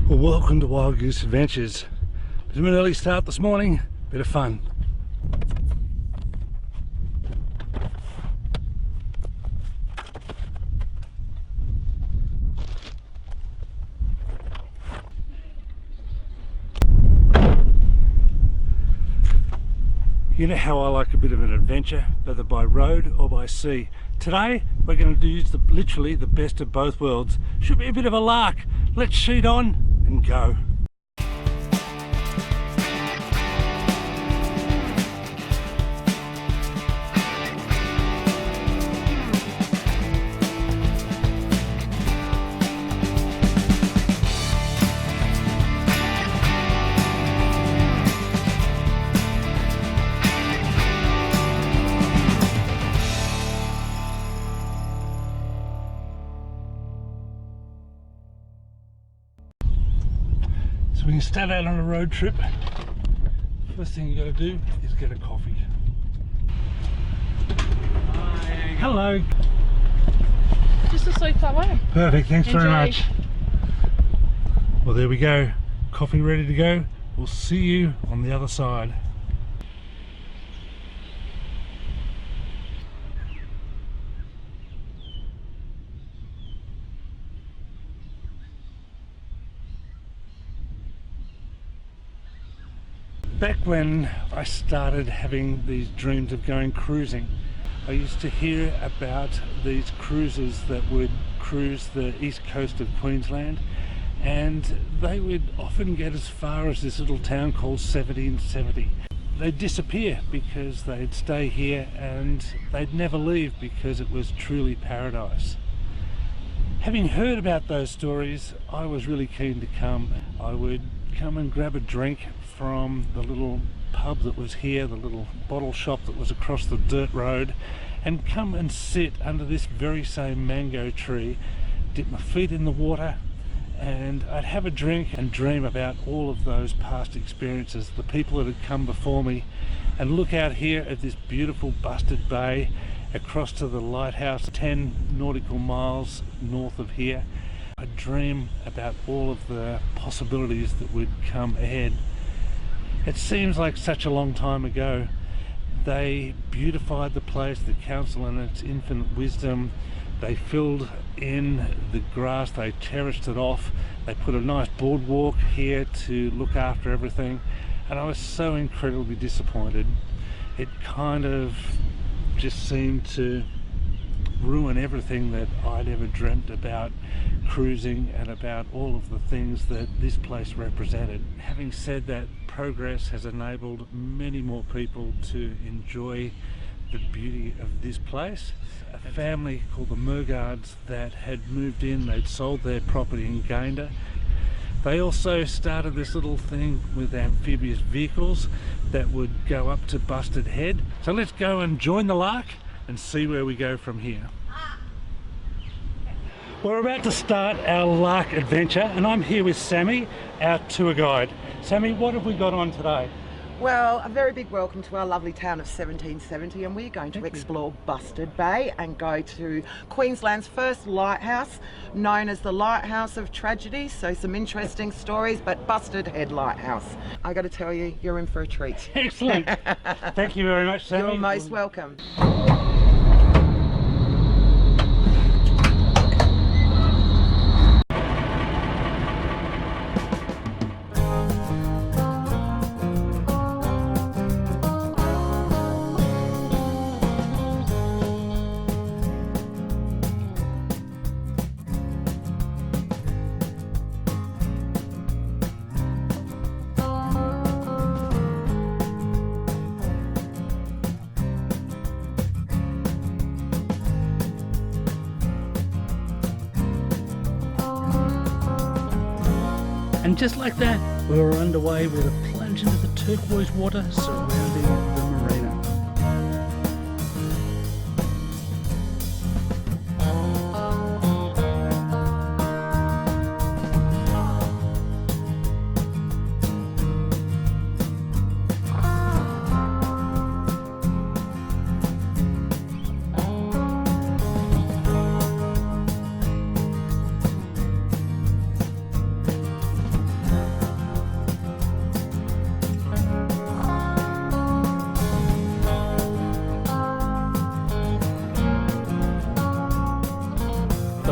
Well, welcome to Wild Goose Adventures. Bit of an early start this morning, bit of fun. You know how I like a bit of an adventure, whether by road or by sea. Today we're going to use literally the best of both worlds. Should be a bit of a lark. Let's sheet on and go. So we can start out on a road trip. First thing you got to do is get a coffee. Hi. Hello. Just asleep that way. Perfect, thanks Enjoy. very much. Well, there we go. Coffee ready to go. We'll see you on the other side. Back when I started having these dreams of going cruising, I used to hear about these cruisers that would cruise the east coast of Queensland, and they would often get as far as this little town called 1770. They'd disappear because they'd stay here and they'd never leave because it was truly paradise. Having heard about those stories, I was really keen to come. I would come and grab a drink from the little pub that was here, the little bottle shop that was across the dirt road, and come and sit under this very same mango tree, dip my feet in the water, and I'd have a drink and dream about all of those past experiences, the people that had come before me, and look out here at this beautiful Busted Bay across to the lighthouse 10 nautical miles north of here. I'd dream about all of the possibilities that would come ahead. It seems like such a long time ago. They beautified the place, the council in its infinite wisdom. They filled in the grass, they terraced it off, they put a nice boardwalk here to look after everything, and I was so incredibly disappointed. It kind of just seemed to ruin everything that I'd ever dreamt about cruising and about all of the things that this place represented. Having said that, progress has enabled many more people to enjoy the beauty of this place. A family called the Murgards that had moved in, they'd sold their property in Gayndah. They also started this little thing with amphibious vehicles that would go up to Busted Head. So let's go and join the Larc and see where we go from here. We're about to start our Larc adventure, and I'm here with Sammy, our tour guide. Sammy, what have we got on today? Well, a very big welcome to our lovely town of 1770, and we're going to explore Busted Bay and go to Queensland's first lighthouse, known as the Lighthouse of Tragedy. So some interesting stories, but Busted Head Lighthouse. I got to tell you, you're in for a treat. Excellent. Thank you very much, Sammy. You're most welcome. And just like that, we were underway with a plunge into the turquoise water surrounding the marina.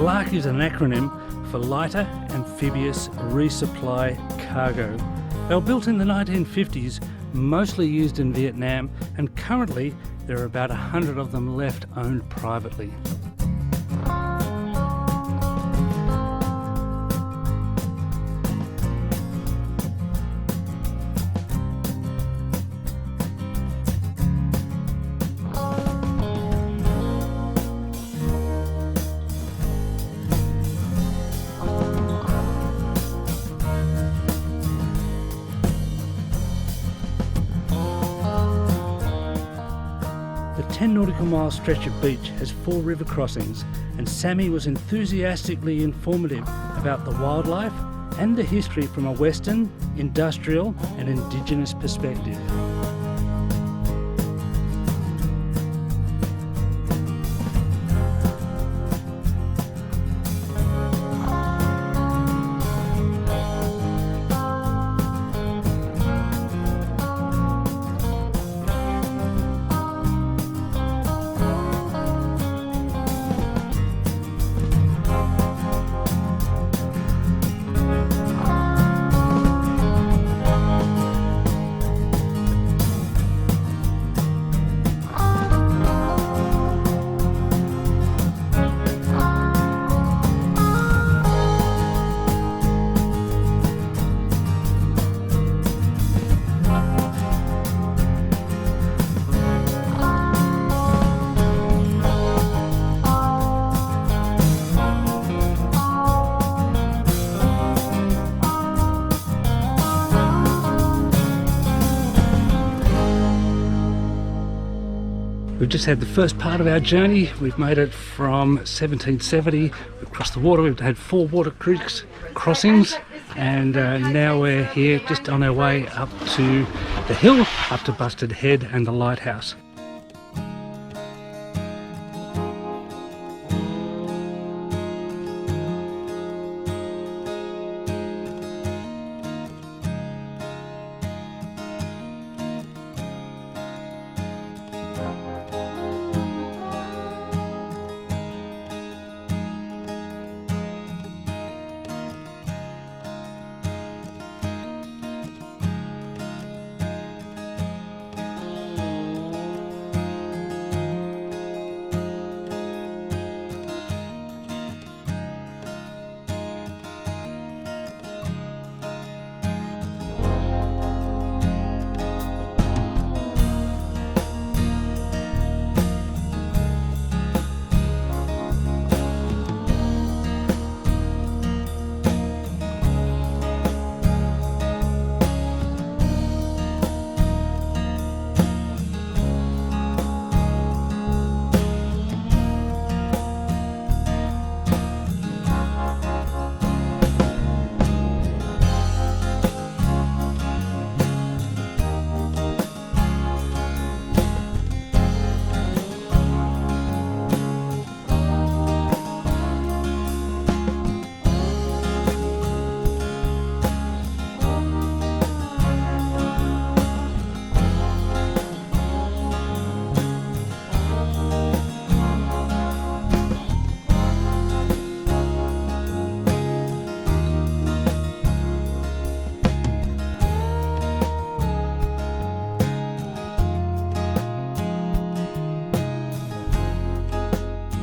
Larc is an acronym for Lighter Amphibious Resupply Cargo. They were built in the 1950s, mostly used in Vietnam, and currently there are about 100 of them left owned privately. The 10 nautical mile stretch of beach has 4 river crossings, and Sammy was enthusiastically informative about the wildlife and the history from a Western, industrial and Indigenous perspective. We've just had the first part of our journey. We've made it from 1770. We've crossed the water. We've had 4 water creeks crossings, and now we're here just on our way up to the hill, up to Busted Head and the lighthouse.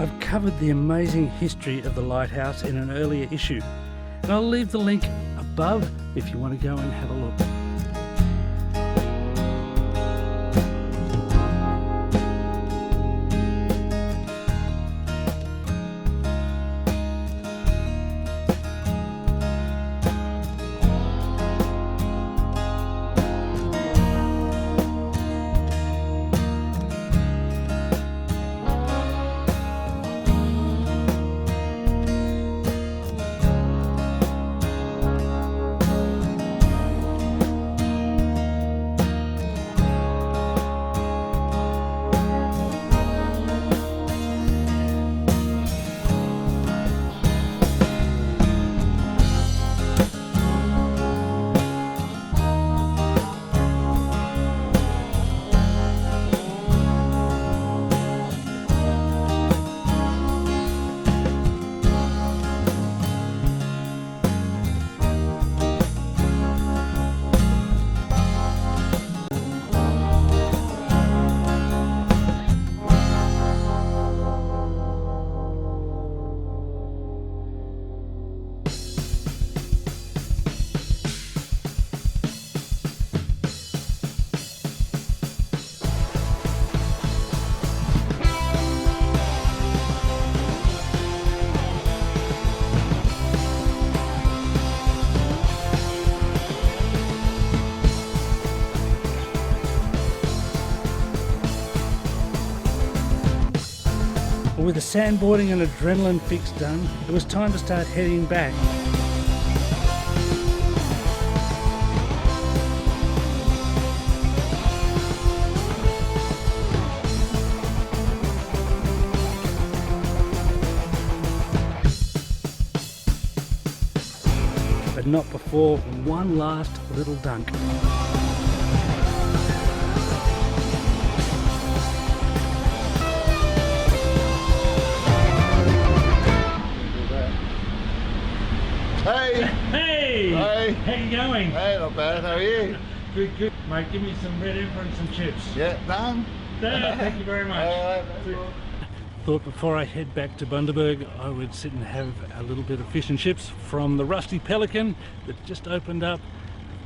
I've covered the amazing history of the lighthouse in an earlier issue, and I'll leave the link above if you want to go and have a look. with the sandboarding and adrenaline fix done, it was time to start heading back. But not before one last little dunk. Hey! Hey! Hey! How you going? Hey, not bad, how are you? Good, good. Mate, give me some red emperor and some chips. Yeah, done. Thank you very much. Alright, that's all. Thought before I head back to Bundaberg I would sit and have a little bit of fish and chips from the Rusty Pelican that just opened up.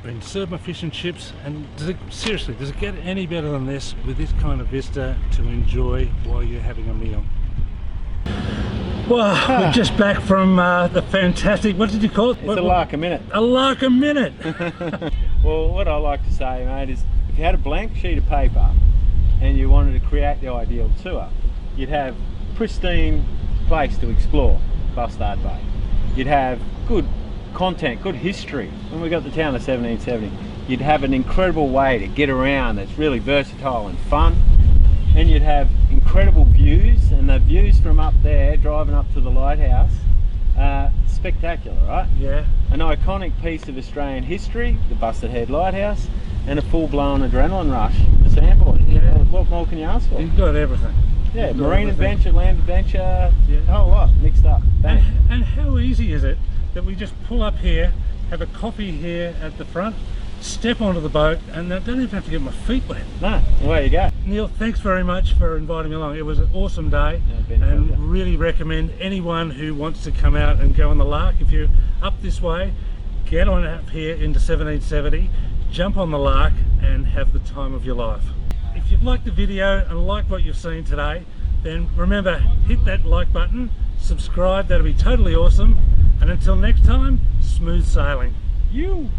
Been served my fish and chips, and seriously, does it get any better than this with this kind of vista to enjoy while you're having a meal? Well, we're just back from the fantastic, what did you call it? It's a lark a minute. A lark a minute! Well, what I like to say, mate, is if you had a blank sheet of paper and you wanted to create the ideal tour, you'd have pristine place to explore, Bustard Bay. You'd have good content, good history. When we got the town of 1770, you'd have an incredible way to get around that's really versatile and fun. And you'd have incredible views, and the views from up there, driving up to the lighthouse, spectacular, right? Yeah. An iconic piece of Australian history, the Busted Head Lighthouse, and a full-blown adrenaline rush for sandboarding. Yeah. What more can you ask for? You've got everything. Yeah, You've got marine everything. adventure, land adventure, Yeah. a whole lot mixed up. Bang. And how easy is it that we just pull up here, have a coffee here at the front, step onto the boat, and I don't even have to get my feet wet. No, away you go. Neil, thanks very much for inviting me along. It was an awesome day, Yeah, it's been a and pleasure. really recommend anyone who wants to come out and go on the Larc. If you're up this way, get on up here into 1770, jump on the Larc and have the time of your life. If you've liked the video and liked what you've seen today, then remember, hit that like button, subscribe, that'll be totally awesome, and until next time, smooth sailing. You!